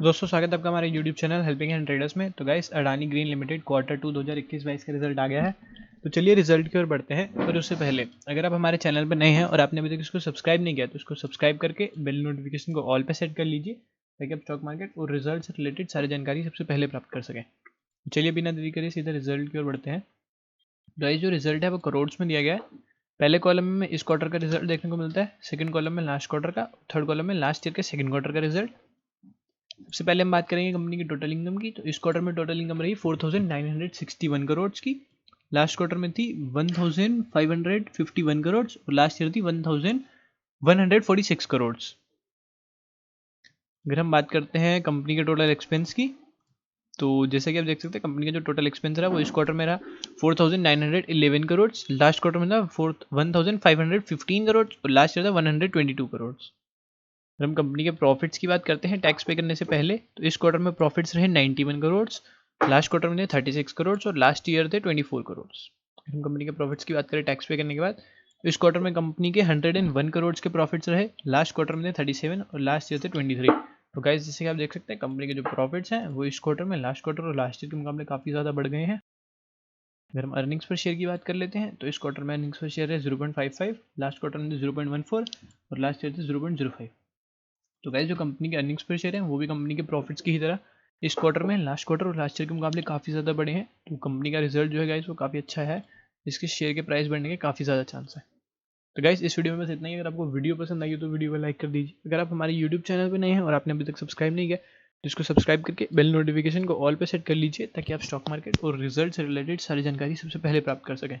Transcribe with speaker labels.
Speaker 1: दोस्तों स्वागत है आपका हमारे YouTube channel helping and traders में। तो guys Adani green limited Q2 2021-22 का रिजल्ट आ गया है। तो चलिए रिजल्ट की ओर बढ़ते हैं। पर उससे पहले अगर आप हमारे चैनल पर नए हैं और आपने अभी तक इसको सब्सक्राइब नहीं किया तो इसको सब्सक्राइब करके बेल नोटिफिकेशन को ऑल पे सेट कर लीजिए ताकि आप स्टॉक मार्केट और रिजल्ट से रिलेटेड सारी जानकारी सबसे पहले प्राप्त कर सकें। चलिए बिना देरी करे सीधा रिजल्ट की ओर बढ़ते हैं। गाइस जो रिजल्ट है वो करोड्स में दिया गया है। पहले कॉलम में इस क्वार्टर का रिजल्ट देखने को मिलता है, सेकंड कॉलम में लास्ट क्वार्टर का, थर्ड कॉलम में लास्ट ईयर के सेकंड क्वार्टर का रिजल्ट। सबसे पहले हम बात करेंगे कंपनी की टोटल इनकम की। तो इस क्वार्टर में टोटल इनकम रही 4961 करोड़ की। लास्ट क्वार्टर में थी 1551 करोड़ और लास्ट ईयर थी 1146 करोड़। अगर हम बात करते हैं कंपनी के टोटल एक्सपेंस की, तो जैसे कि आप देख सकते हैं कंपनी का जो टोटल एक्सपेंस रहा वो इस क्वार्टर में रहा 4911 करोड़, लास्ट क्वार्टर में था 1515 करोड़ और लास्ट ईयर था 122 करोड़। अगर हम कंपनी के प्रॉफिट्स की बात करते हैं टैक्स पे करने से पहले, तो इस क्वार्टर में प्रॉफिट्स रहे 91 करोड़, लास्ट क्वार्टर में थे 36 करोड़ और लास्ट ईयर थे 24 करोड़। हम कंपनी के प्रॉफिट्स की बात करें टैक्स पे करने के बाद, तो इस क्वार्टर में कंपनी के 101 करोड़ के प्रॉफिट्स रहे, लास्ट क्वार्टर में थे 37 और लास्ट ईयर थे 23। तो गाइस जैसे कि आप देख सकते हैं कंपनी के जो प्रॉफिट्स हैं वो इस क्वार्टर में लास्ट क्वार्टर और लास्ट ईयर के मुकाबले काफ़ी ज़्यादा बढ़ गए हैं। अगर हम अर्निंग्स पर शेयर की बात कर लेते हैं, तो इस क्वार्टर में अर्निंग्स पर शेयर है 0.55, लास्ट क्वार्टर में 0.14 और लास्ट ईयर थे 0.05। तो गाइस जो कंपनी के अर्निंग्स पर शेयर हैं वो भी कंपनी के प्रॉफिट्स की ही तरह इस क्वार्टर में लास्ट क्वार्टर और लास्ट ईयर के मुकाबले काफ़ी ज़्यादा बड़े हैं। तो कंपनी का रिजल्ट जो है गाइस वो काफ़ी अच्छा है, इसके शेयर के प्राइस बढ़ने के काफ़ी ज़्यादा चांस है। तो गाइस इस वीडियो में बस इतना ही। अगर आपको वीडियो पसंद आई हो तो वीडियो को लाइक कर दीजिए। अगर आप हमारे यूट्यूब चैनल पर नए हैं और आपने अभी तक सब्सक्राइब नहीं किया तो इसको सब्सक्राइब करके बेल नोटिफिकेशन को ऑल पे सेट कर लीजिए ताकि आप स्टॉक मार्केट और रिजल्ट से रिलेटेड सारी जानकारी सबसे पहले प्राप्त कर सकें।